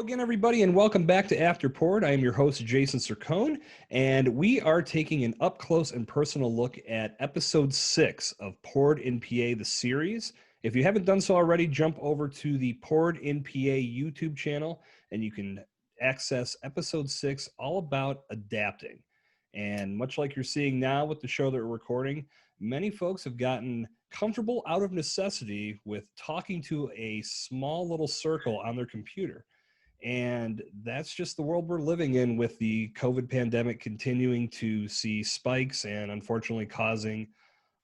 again, everybody, and welcome back to After Poured. I am your host, Jason Cercone, and we are taking an up-close and personal look at Episode 6 of Poured in PA, the series. If you haven't done so already, jump over to the Poured in PA YouTube channel, and you can access Episode 6, all about adapting. And much like you're seeing now with the show that we're recording, many folks have gotten comfortable out of necessity with talking to a small little circle on their computer. And that's just the world we're living in, with the COVID pandemic continuing to see spikes and unfortunately causing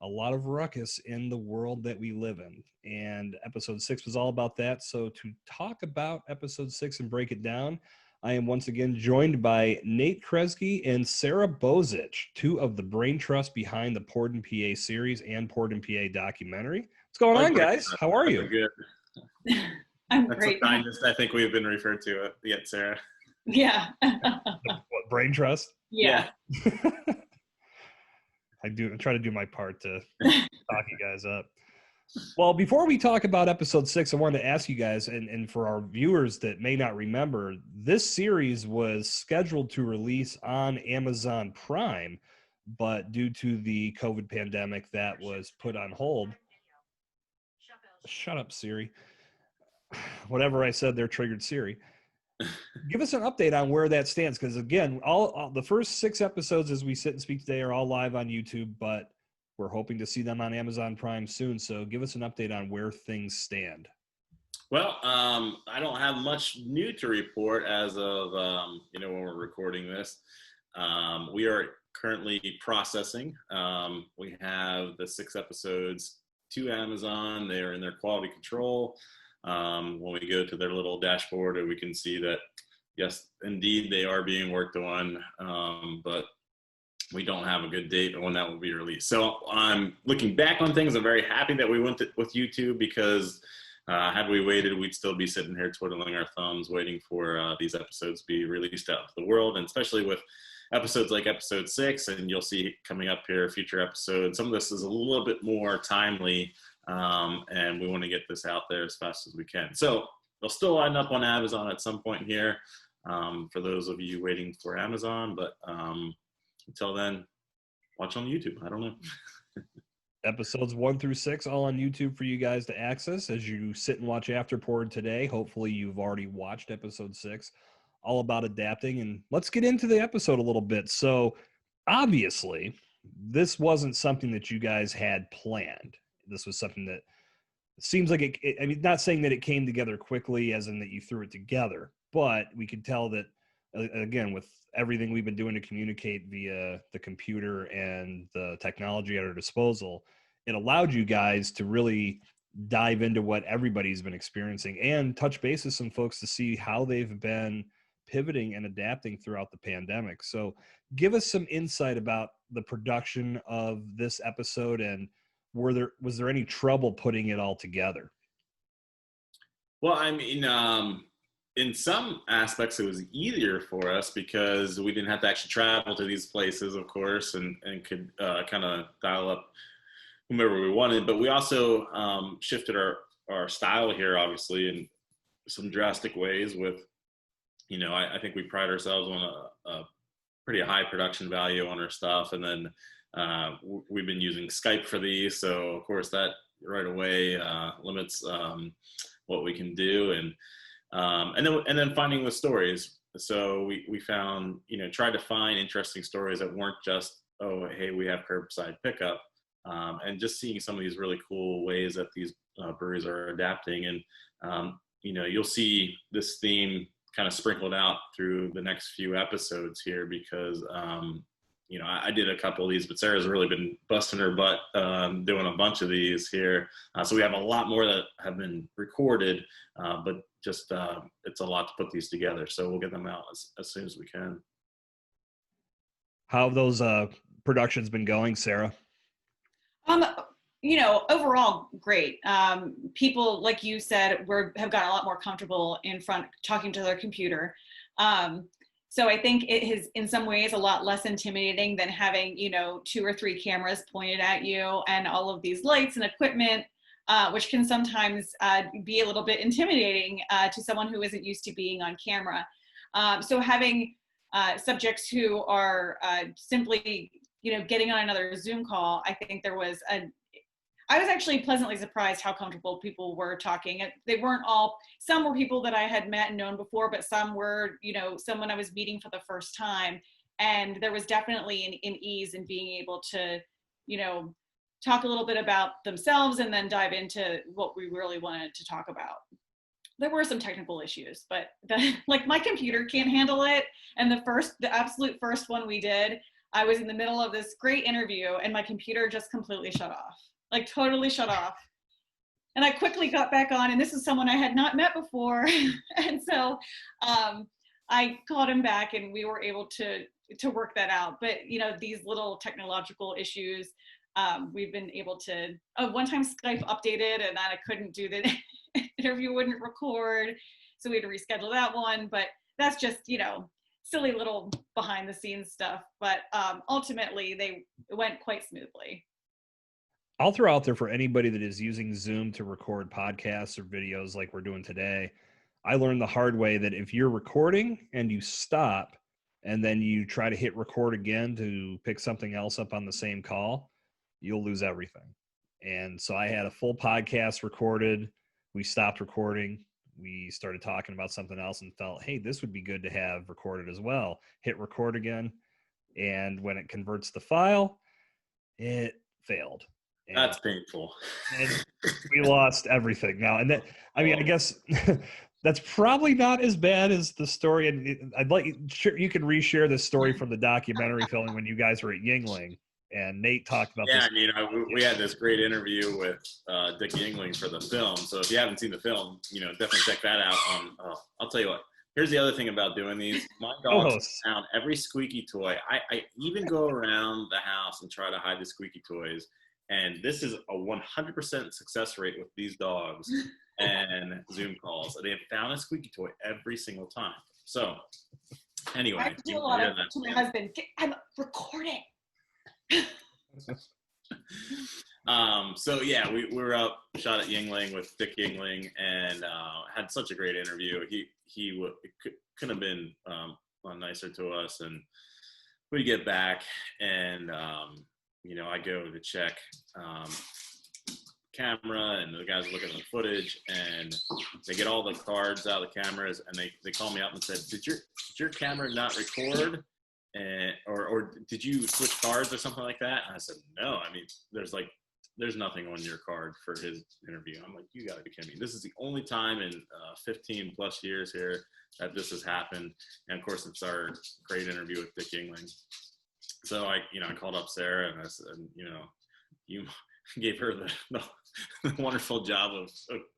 a lot of ruckus in the world that we live in. And episode 6 was all about that. So to talk about episode 6 and break it down, I am once again joined by Nate Kresge and Sarah Bozich, two of the brain trust behind the Poured in PA series and Poured in PA documentary. What's going on, guys? How are you? Good. I'm That's great. the kindest I think we've been referred to yet, Sarah. Yeah. What, brain trust? Yeah. I try to do my part to talk you guys up. Well, before we talk about episode 6, I wanted to ask you guys, and for our viewers that may not remember, this series was scheduled to release on Amazon Prime, but due to the COVID pandemic, that was put on hold. Shut up, Siri. Whatever I said there triggered Siri. Give us an update on where that stands, because again, all the first 6 episodes as we sit and speak today are all live on YouTube, but we're hoping to see them on Amazon Prime soon. So give us an update on where things stand. Well, I don't have much new to report as of when we're recording this. We are currently processing. We have the 6 episodes to Amazon. They are in their quality control. When we go to their little dashboard, we can see that, yes, indeed, they are being worked on, but we don't have a good date on when that will be released. So I'm looking back on things. I'm very happy that we went with YouTube, because had we waited, we'd still be sitting here twiddling our thumbs waiting for these episodes to be released out to the world, and especially with episodes like episode 6, and you'll see coming up here future episodes. Some of this is a little bit more timely, and we want to get this out there as fast as we can. So they'll still line up on Amazon at some point here, for those of you waiting for Amazon, but until then, watch on YouTube. I don't know. Episodes 1 through 6 all on YouTube for you guys to access as you sit and watch After Poured today. Hopefully you've already watched episode 6, all about adapting. And let's get into the episode a little bit. So obviously this wasn't something that you guys had planned. This was something that seems like I mean, not saying that it came together quickly as in that you threw it together, but we could tell that, again, with everything we've been doing to communicate via the computer and the technology at our disposal, it allowed you guys to really dive into what everybody's been experiencing and touch base with some folks to see how they've been pivoting and adapting throughout the pandemic. So give us some insight about the production of this episode, and was there any trouble putting it all together? Well, I mean, in some aspects, it was easier for us because we didn't have to actually travel to these places, of course, and could kind of dial up whomever we wanted. But we also shifted our style here, obviously, in some drastic ways with, I think we pride ourselves on a pretty high production value on our stuff. And then we've been using Skype for these. So, of course, that right away limits what we can do. And then finding the stories. So we found, tried to find interesting stories that weren't just, oh, hey, we have curbside pickup, and just seeing some of these really cool ways that these breweries are adapting. And, you'll see this theme kind of sprinkled out through the next few episodes here, because, I did a couple of these, but Sarah's really been busting her butt doing a bunch of these here. So we have a lot more that have been recorded, but just it's a lot to put these together. So we'll get them out as soon as we can. How have those productions been going, Sarah? Overall, great. People, like you said, have gotten a lot more comfortable in front, talking to their computer. So I think it is in some ways a lot less intimidating than having, 2 or 3 cameras pointed at you and all of these lights and equipment. which can sometimes be a little bit intimidating to someone who isn't used to being on camera. So having subjects who are simply, getting on another Zoom call, I think I was actually pleasantly surprised how comfortable people were talking. They weren't all, some were people that I had met and known before, but some were, someone I was meeting for the first time. And there was definitely an ease in being able to, talk a little bit about themselves and then dive into what we really wanted to talk about. There were some technical issues, but my computer can't handle it. And the absolute first one we did, I was in the middle of this great interview and my computer just completely shut off. Totally shut off. And I quickly got back on, and this is someone I had not met before. And so I called him back and we were able to work that out. But, these little technological issues, we've been able to, one time Skype updated and then I couldn't do the interview, wouldn't record. So we had to reschedule that one. But that's just, silly little behind the scenes stuff. But ultimately, it went quite smoothly. I'll throw out there for anybody that is using Zoom to record podcasts or videos like we're doing today. I learned the hard way that if you're recording and you stop and then you try to hit record again to pick something else up on the same call, you'll lose everything. And so I had a full podcast recorded. We stopped recording. We started talking about something else and felt, hey, this would be good to have recorded as well. Hit record again. And when it converts the file, it failed. And that's painful. And we lost everything now. And that, I guess that's probably not as bad as the story. And I'd like you can reshare this story from the documentary filming when you guys were at Yuengling and Nate talked about this. Yeah, we had this great interview with Dick Yuengling for the film. So if you haven't seen the film, definitely check that out. I'll tell you what. Here's the other thing about doing these. My dogs found every squeaky toy. I even go around the house and try to hide the squeaky toys. And this is a 100% success rate with these dogs and Zoom calls. They have found a squeaky toy every single time. So, anyway. I do a lot of to my husband, I'm recording. So, yeah, we were up, shot at Yuengling with Dick Yuengling, and had such a great interview. He couldn't have been nicer to us. And we get back, and I go to check camera, and the guys are looking at the footage, and they get all the cards out of the cameras, and they call me up and said, "Did your camera not record, or did you switch cards or something like that?" And I said, "No. There's nothing on your card for his interview." I'm like, "You got to be kidding me! This is the only time in 15 plus years here that this has happened." And of course, it's our great interview with Dick Yuengling. So I called up Sarah and I said, you gave her the wonderful job of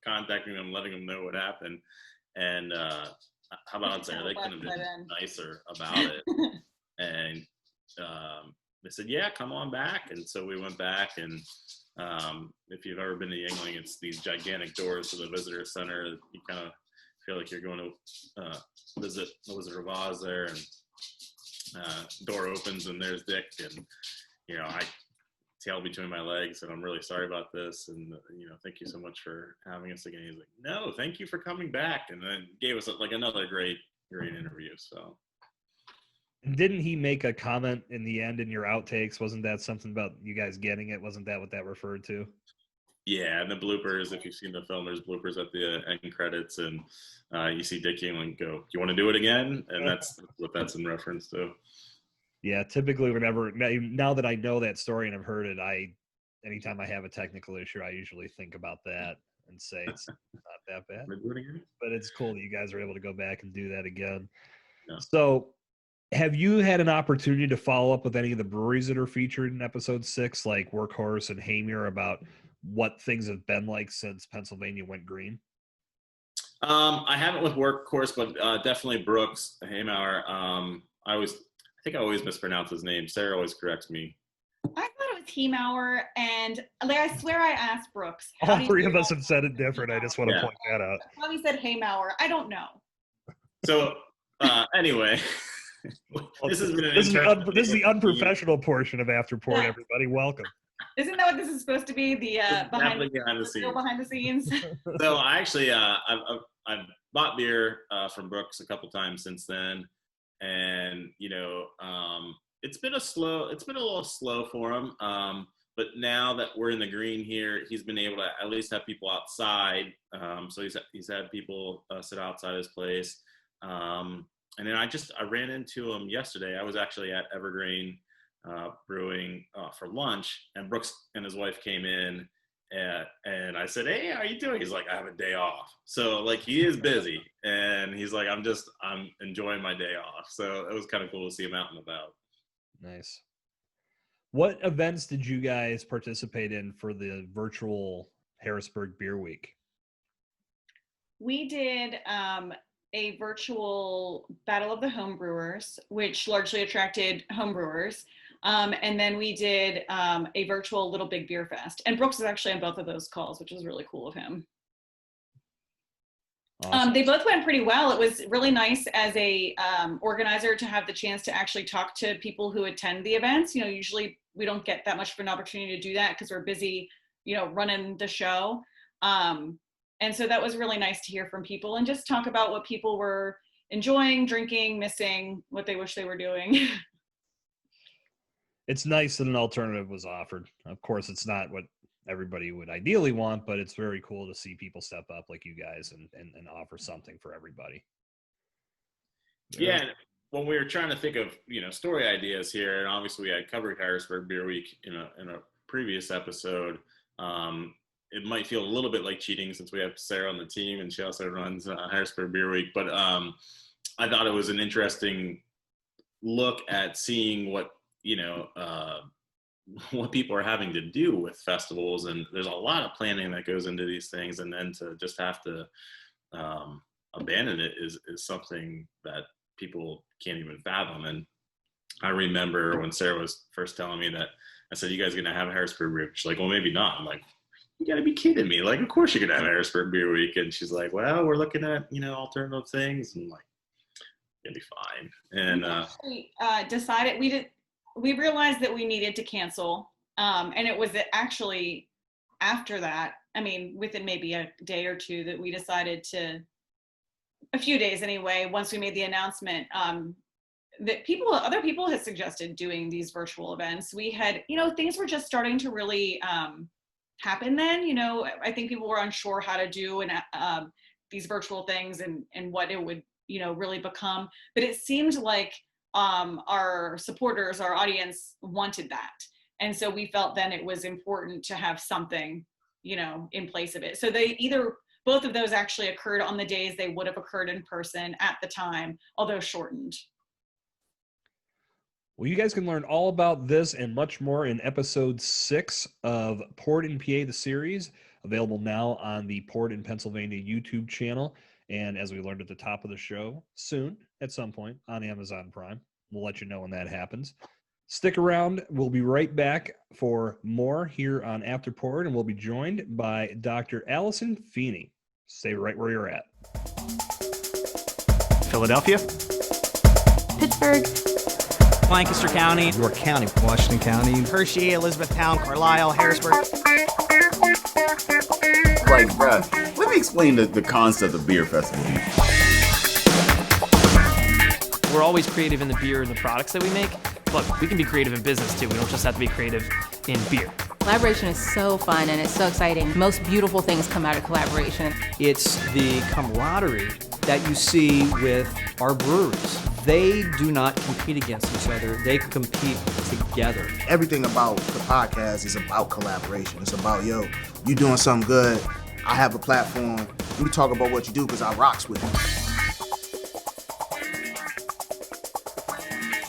contacting them, letting them know what happened. And how about Sarah? They couldn't have been nicer about it. And they said, "Yeah, come on back." And so we went back. And if you've ever been to Yuengling, it's these gigantic doors to the visitor center. You kind of feel like you're going to visit the Wizard of Oz there. And door opens and there's Dick, and I tail between my legs, and I'm really sorry about this, and thank you so much for having us again. He's like, "No, thank you for coming back," and then gave us another great interview. So didn't he make a comment in the end in your outtakes? Wasn't that something about you guys getting it? Wasn't that what that referred to? Yeah, and the bloopers, if you've seen the film, there's bloopers at the end credits, and you see Dick Yuengling go, "Do you want to do it again?" And that's what that's in reference to. Yeah, typically now that I know that story and I've heard it, anytime I have a technical issue, I usually think about that and say it's not that bad. But it's cool that you guys are able to go back and do that again. Yeah. So have you had an opportunity to follow up with any of the breweries that are featured in episode 6, like Workhorse and Haymere, about what things have been like since Pennsylvania went green? I haven't with Workhorse, but definitely Brooks, Haymere. I think I always mispronounce his name. Sarah always corrects me. I thought it was Haymauer, and I swear I asked Brooks. All three of us have said it different. I just want to point that out. I thought he said Haymauer. I don't know. So anyway, this is the unprofessional portion of After Port. Everybody, welcome. Isn't that what this is supposed to be? The behind the scenes. Behind the scenes. So I actually, I've bought beer from Brooks a couple times since then, and it's been a little slow for him. But now that we're in the green here, he's been able to at least have people outside. So he's had people sit outside his place. And then I ran into him yesterday. I was actually at Evergreen Brewing for lunch, and Brooks and his wife came in, and I said, "Hey, how are you doing?" He's like, "I have a day off." So like he is busy, and he's like, I'm enjoying my day off. So it was kind of cool to see him out and about. Nice. What events did you guys participate in for the virtual Harrisburg Beer Week? We did a virtual Battle of the Homebrewers, which largely attracted homebrewers. And then we did a virtual Little Big Beer Fest. And Brooks is actually on both of those calls, which was really cool of him. Awesome. They both went pretty well. It was really nice as a organizer to have the chance to actually talk to people who attend the events. Usually we don't get that much of an opportunity to do that because we're busy, running the show. And so that was really nice to hear from people and just talk about what people were enjoying, drinking, missing, what they wish they were doing. It's nice that an alternative was offered. Of course, it's not what everybody would ideally want, but it's very cool to see people step up like you guys and offer something for everybody. Yeah. When we were trying to think of, story ideas here, and obviously we had covered Harrisburg Beer Week in a previous episode, it might feel a little bit like cheating since we have Sarah on the team and she also runs Harrisburg Beer Week. But I thought it was an interesting look at seeing what people are having to do with festivals. And there's a lot of planning that goes into these things. And then to just have to abandon it is something that people can't even fathom. And I remember when Sarah was first telling me that, I said, "You guys are going to have a Harrisburg Beer Week?" She's like, "Well, maybe not." I'm like, "You got to be kidding me. Like, of course you're going to have Harrisburg Beer Week." And she's like, "Well, we're looking at, alternative things." And I'm like, it'll be fine. And we decided, we realized that we needed to cancel. And it was actually after that, within maybe a day or two, that we decided to, a few days anyway, once we made the announcement, that other people had suggested doing these virtual events. We had, things were just starting to really happen then. I think people were unsure how to do these virtual things and what it would, really become. But it seemed like our supporters, our audience wanted that. And so we felt then it was important to have something, in place of it. So both of those actually occurred on the days they would have occurred in person at the time, although shortened. Well, you guys can learn all about this and much more in episode 6 of Poured in PA, the series, available now on the Poured in Pennsylvania YouTube channel. And as we learned at the top of the show, soon, at some point, on Amazon Prime. We'll let you know when that happens. Stick around. We'll be right back for more here on After Poured, and we'll be joined by Dr. Alison Feeney. Stay right where you're at. Philadelphia, Pittsburgh, Lancaster County, York County, Washington County, Hershey, Elizabethtown, Carlisle, Harrisburg. Like, bruh, let me explain the concept of beer festival. We're always creative in the beer and the products that we make, but we can be creative in business too. We don't just have to be creative in beer. Collaboration is so fun and it's so exciting. Most beautiful things come out of collaboration. It's the camaraderie that you see with our breweries. They do not compete against each other. They compete together. Everything about the podcast is about collaboration. It's about, you doing something good. I have a platform. We talk about what you do because I rocks with it.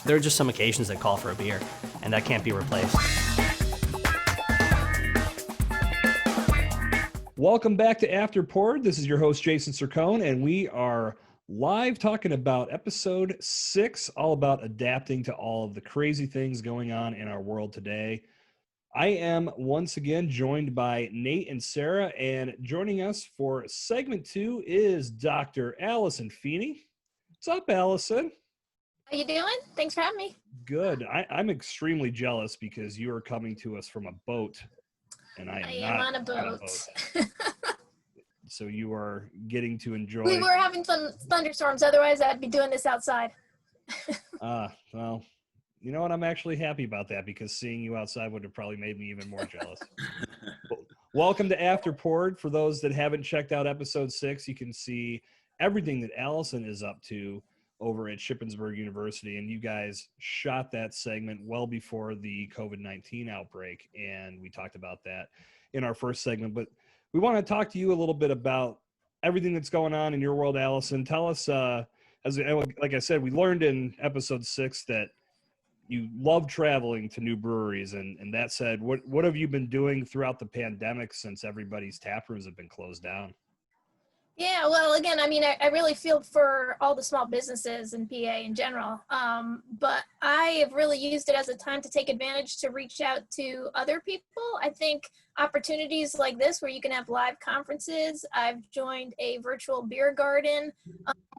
There are just some occasions that call for a beer, and that can't be replaced. Welcome back to After Poured. This is your host, Jason Cercone, and we are live talking about episode 6, all about adapting to all of the crazy things going on in our world today. I am once again joined by Nate and Sarah, and joining us for segment 2 is Dr. Alison Feeney. What's up, Alison? How you doing? Thanks for having me. Good. I'm extremely jealous because you are coming to us from a boat, and I am not on a boat. So you are getting to enjoy. We were having thunderstorms. Otherwise, I'd be doing this outside. Well, you know what? I'm actually happy about that because seeing you outside would have probably made me even more jealous. Welcome to After Poured. For those that haven't checked out episode 6, you can see everything that Alison is up to over at Shippensburg University. And you guys shot that segment well before the COVID-19 outbreak. And we talked about that in our first segment. But we want to talk to you a little bit about everything that's going on in your world, Alison. Tell us, like I said, we learned in episode 6 that you love traveling to new breweries. And that said, what have you been doing throughout the pandemic since everybody's tap rooms have been closed down? Yeah, well, again, I mean, I really feel for all the small businesses in PA in general, but I have really used it as a time to take advantage to reach out to other people. I think opportunities like this where you can have live conferences. I've joined a virtual beer garden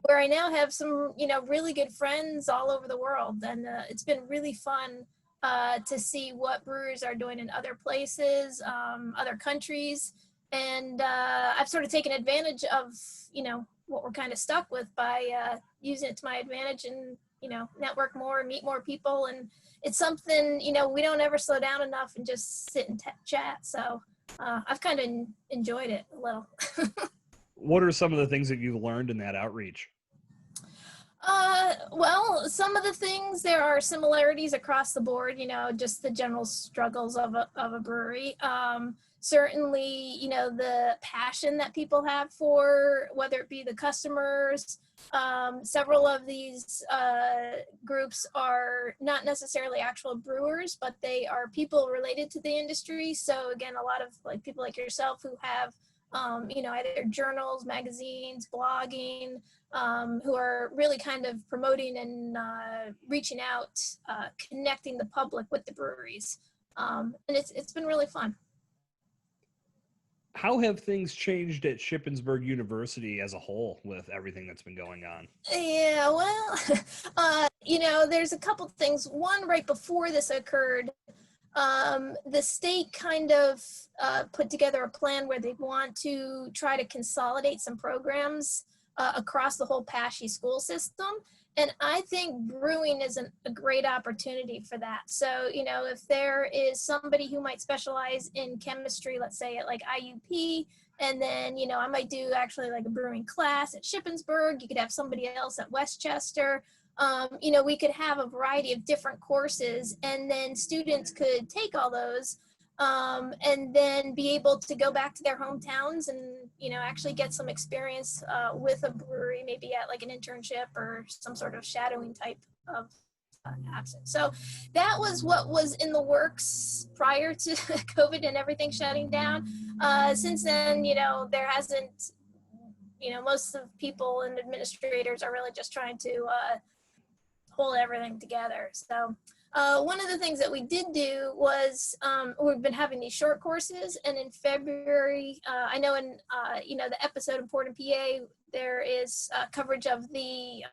where I now have some, really good friends all over the world. And it's been really fun to see what brewers are doing in other places, other countries. And I've sort of taken advantage of, what we're kind of stuck with by using it to my advantage and, network more, meet more people. And it's something, we don't ever slow down enough and just sit and chat. So I've kind of enjoyed it a little. What are some of the things that you've learned in that outreach? Well, some of the things, there are similarities across the board, just the general struggles of a brewery. Certainly, the passion that people have for, whether it be the customers, several of these groups are not necessarily actual brewers, but they are people related to the industry. So again, a lot of people like yourself who have, either journals, magazines, blogging, who are really kind of promoting and reaching out, connecting the public with the breweries. And it's been really fun. How have things changed at Shippensburg University as a whole with everything that's been going on? Yeah, well, there's a couple things. One, right before this occurred, the state kind of put together a plan where they want to try to consolidate some programs across the whole PASHE school system. And I think brewing is a great opportunity for that. So, if there is somebody who might specialize in chemistry, let's say at IUP, and then, I might do actually a brewing class at Shippensburg, you could have somebody else at Westchester. We could have a variety of different courses, and then students could take all those and then be able to go back to their hometowns and, actually get some experience with a brewery, maybe at an internship or some sort of shadowing type of action. So that was what was in the works prior to COVID and everything shutting down. Since then, there hasn't, most of people and administrators are really just trying to hold everything together. So one of the things that we did do was we've been having these short courses, and in February, I know in the episode of Port and PA, there is coverage of the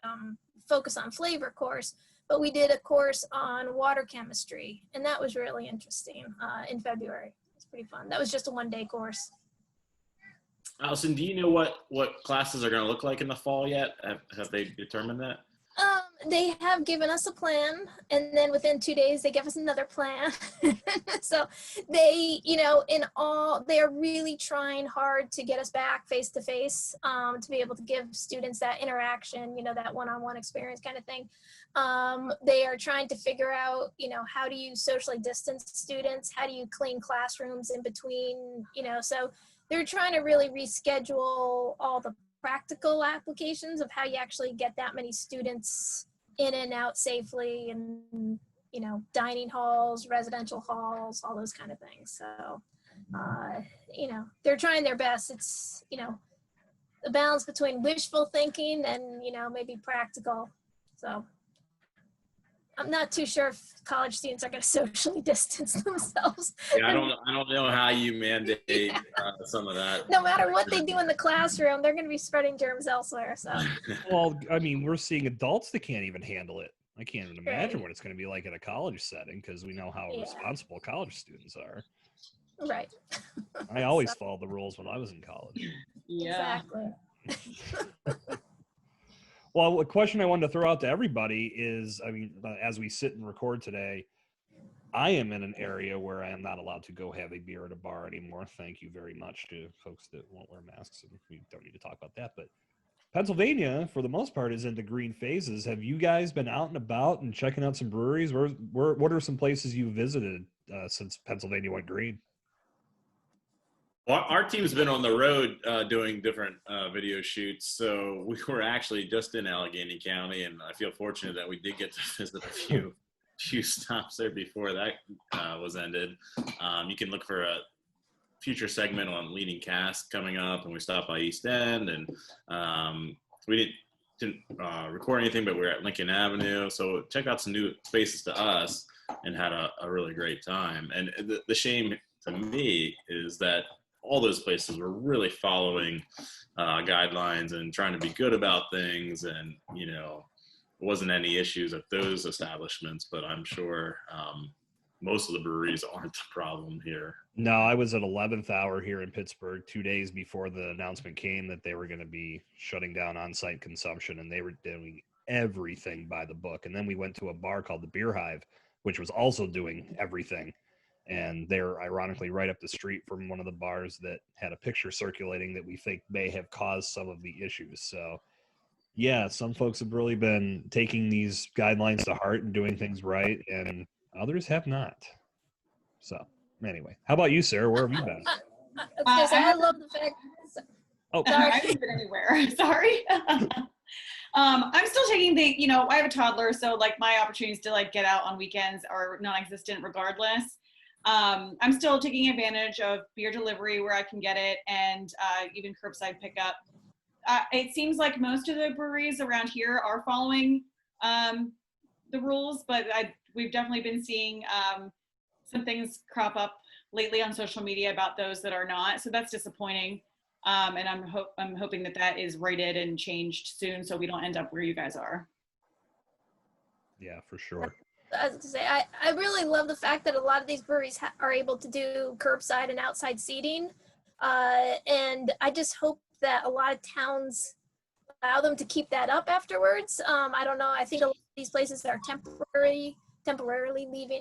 Focus on Flavor course, but we did a course on water chemistry, and that was really interesting in February. It's pretty fun. That was just a one-day course. Alison, do you know what classes are going to look like in the fall yet? Have they determined that? They have given us a plan, and then within 2 days they give us another plan. So they, they are really trying hard to get us back face to face, to be able to give students that interaction, that one-on-one experience kind of thing. They are trying to figure out, how do you socially distance students? How do you clean classrooms in between, so they're trying to really reschedule all the practical applications of how you actually get that many students in and out safely, and dining halls, residential halls, all those kind of things. So they're trying their best. It's the balance between wishful thinking and maybe practical. So I'm not too sure if college students are going to socially distance themselves. Yeah, I don't know how you mandate some of that. No matter what they do in the classroom, they're going to be spreading germs elsewhere. So. Well, I mean, we're seeing adults that can't even handle it. I can't even imagine what it's going to be like in a college setting, because we know how responsible college students are. Right. I always followed the rules when I was in college. Yeah. Exactly. Well, a question I wanted to throw out to everybody is, I mean, as we sit and record today, I am in an area where I am not allowed to go have a beer at a bar anymore. Thank you very much to folks that won't wear masks, and we don't need to talk about that. But Pennsylvania, for the most part, is into green phases. Have you guys been out and about and checking out some breweries? What are some places you visited since Pennsylvania went green? Well, our team's been on the road doing different video shoots. So we were actually just in Allegheny County, and I feel fortunate that we did get to visit a few stops there before that was ended. You can look for a future segment on Leading Cast coming up, and we stopped by East End, and we didn't record anything, but we were at Lincoln Avenue. So check out some new spaces to us and had a really great time. And the shame to me is that all those places were really following guidelines and trying to be good about things, and wasn't any issues at those establishments, but I'm sure most of the breweries aren't the problem here. No, I was at 11th hour here in Pittsburgh 2 days before the announcement came that they were going to be shutting down on-site consumption, and they were doing everything by the book. And then we went to a bar called the Beer Hive, which was also doing everything. And they're ironically right up the street from one of the bars that had a picture circulating that we think may have caused some of the issues. So yeah, some folks have really been taking these guidelines to heart and doing things right, and others have not. So anyway, how about you, Sarah? Where have you been? I love the fact. Oh, I haven't been anywhere. Sorry. I'm still taking I have a toddler, so like my opportunities to like get out on weekends are non-existent regardless. I'm still taking advantage of beer delivery where I can get it, and even curbside pickup. It seems like most of the breweries around here are following the rules, but we've definitely been seeing some things crop up lately on social media about those that are not. So that's disappointing. And I'm hoping that is righted and changed soon, so we don't end up where you guys are. Yeah, for sure. I was to say, I really love the fact that a lot of these breweries are able to do curbside and outside seating. And I just hope that a lot of towns allow them to keep that up afterwards. I don't know. I think a lot of these places are temporarily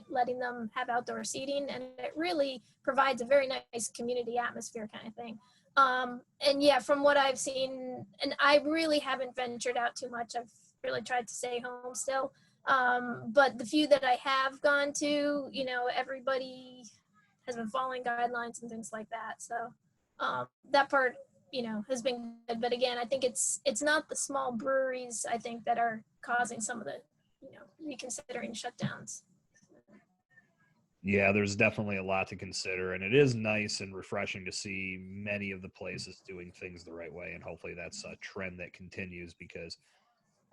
letting them have outdoor seating, and it really provides a very nice community atmosphere kind of thing. And yeah, from what I've seen, and I really haven't ventured out too much. I've really tried to stay home still. But the few that I have gone to, everybody has been following guidelines and things like that. So that part, has been good. But again, I think it's not the small breweries, I think, that are causing some of the, reconsidering shutdowns. Yeah, there's definitely a lot to consider, and it is nice and refreshing to see many of the places doing things the right way, and hopefully that's a trend that continues, because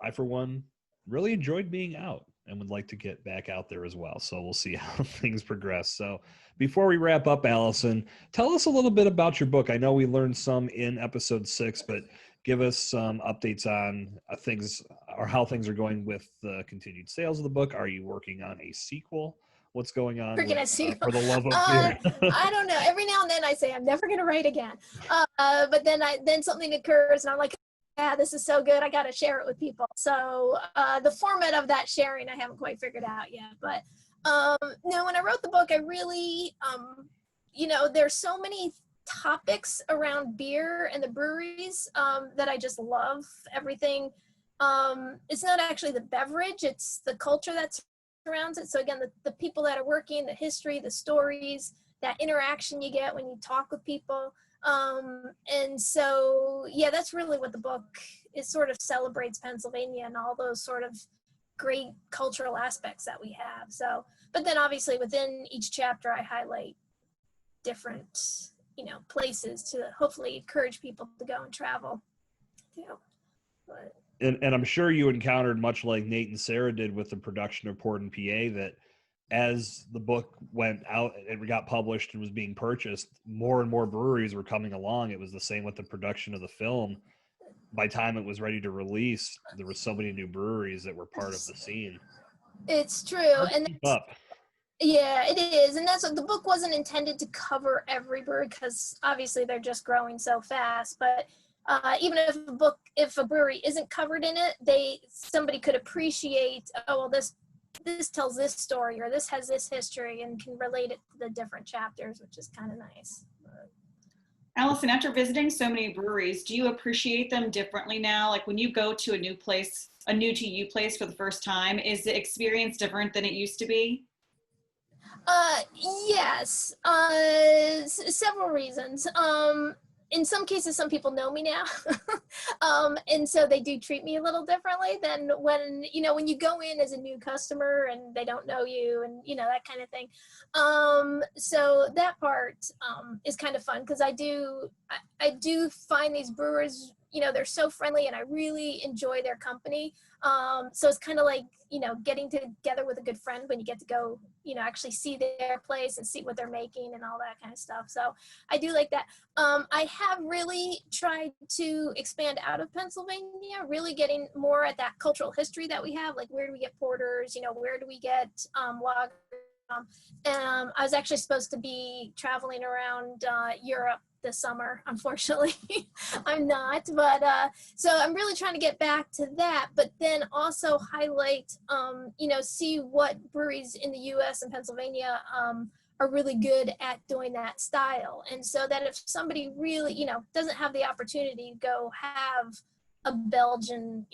I, for one, really enjoyed being out and would like to get back out there as well. So we'll see how things progress. So before we wrap up, Allison, tell us a little bit about your book. I know we learned some in episode 6, but give us some updates on things, or how things are going with the continued sales of the book. Are you working on a sequel? What's going on with, for the love of beer? I don't know. Every now and then I say I'm never going to write again. But then something occurs and I'm like, yeah, this is so good, I got to share it with people. So the format of that sharing I haven't quite figured out yet. But no, when I wrote the book, I really, there's so many topics around beer and the breweries that I just love. Everything. It's not actually the beverage, it's the culture that surrounds it. So again, the people that are working, the history, the stories, that interaction you get when you talk with people. And so, yeah, that's really what the book is, sort of celebrates Pennsylvania and all those sort of great cultural aspects that we have. So, but then obviously within each chapter, I highlight different, places to hopefully encourage people to go and travel. But, and I'm sure you encountered, much like Nate and Sarah did with the production of Poured in PA, that as the book went out and got published and was being purchased, more and more breweries were coming along. It was the same with the production of the film. by the time it was ready to release, there were so many new breweries that were part of the scene. It's true. And Keep up. yeah, it is. And that's what the book wasn't intended to cover every brewery, because obviously they're just growing so fast. But even if a brewery isn't covered in it, somebody could appreciate, oh, well, this tells this story, or this has this history, and can relate it to the different chapters, which is kind of nice. Alison, after visiting so many breweries, do you appreciate them differently now? Like when you go to a new place, a new to you place for the first time, is the experience different than it used to be? Yes, several reasons. In some cases, some people know me now. And so they do treat me a little differently than when you go in as a new customer and they don't know you, and, that kind of thing. So that part, is kind of fun, because I do find these brewers, they're so friendly, and I really enjoy their company. So it's kind of like, getting together with a good friend when you get to go, actually see their place and see what they're making and all that kind of stuff. So I do like that. I have really tried to expand out of Pennsylvania, really getting more at that cultural history that we have. Like, where do we get porters? Where do we get lagers? I was actually supposed to be traveling around Europe this summer. Unfortunately, I'm not, but so I'm really trying to get back to that, but then also highlight, see what breweries in the US and Pennsylvania are really good at doing that style. And so that if somebody really, doesn't have the opportunity to go have a Belgian,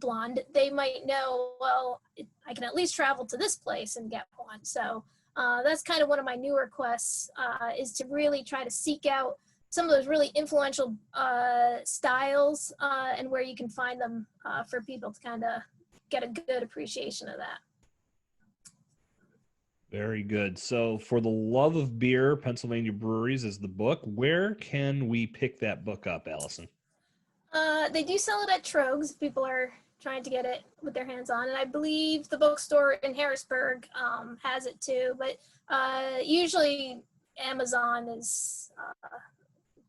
blonde, they might know, well, I can at least travel to this place and get one. So that's kind of one of my newer quests, is to really try to seek out some of those really influential styles, and where you can find them for people to kind of get a good appreciation of that. Very good. So, For the Love of Beer, Pennsylvania Breweries is the book. Where can we pick that book up, Alison? They do sell it at Trogs if people are trying to get it with their hands on. And I believe the bookstore in Harrisburg has it too. But usually Amazon is a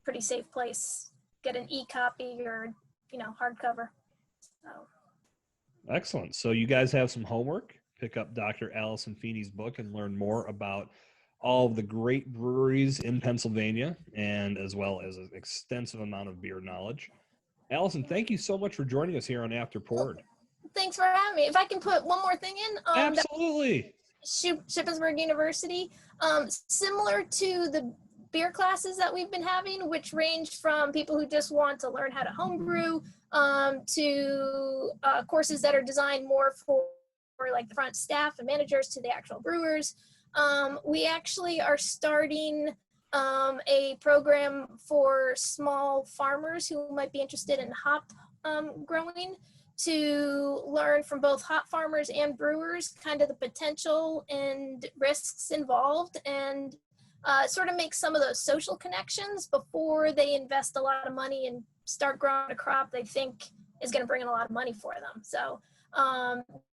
pretty safe place. Get an e-copy or, hardcover. So. Excellent. So you guys have some homework. Pick up Dr. Alison Feeney's book and learn more about all of the great breweries in Pennsylvania, and as well as an extensive amount of beer knowledge. Alison, thank you so much for joining us here on After Poured. Thanks for having me. If I can put one more thing in. Absolutely. Shippensburg University, similar to the beer classes that we've been having, which range from people who just want to learn how to homebrew to courses that are designed more for like the front staff and managers, to the actual brewers. We actually are starting a program for small farmers who might be interested in hop growing, to learn from both hop farmers and brewers kind of the potential and risks involved, and sort of make some of those social connections before they invest a lot of money and start growing a crop they think is going to bring in a lot of money for them. So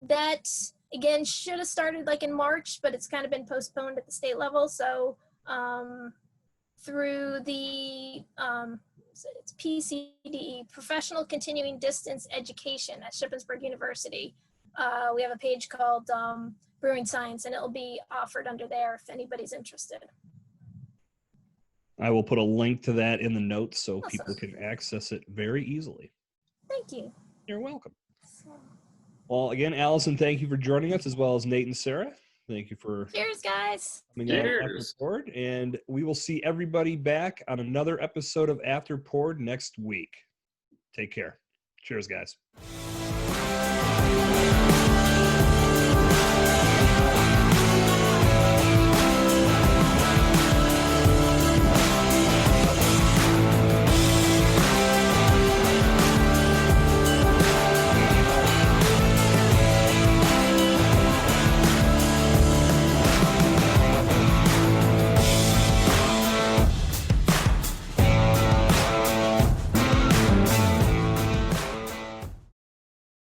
that, again, should have started like in March, but it's kind of been postponed at the state level. So through the it's PCDE, Professional Continuing Distance Education at Shippensburg University. We have a page called Brewing Science, and it'll be offered under there if anybody's interested. I will put a link to that in the notes so Awesome. People can access it very easily. Thank you. You're welcome. Well, again, Alison, thank you for joining us, as well as Nate and Sarah. Thank you for Cheers, guys. coming on After Poured, and we will see everybody back on another episode of After Poured next week. Take care. Cheers, guys.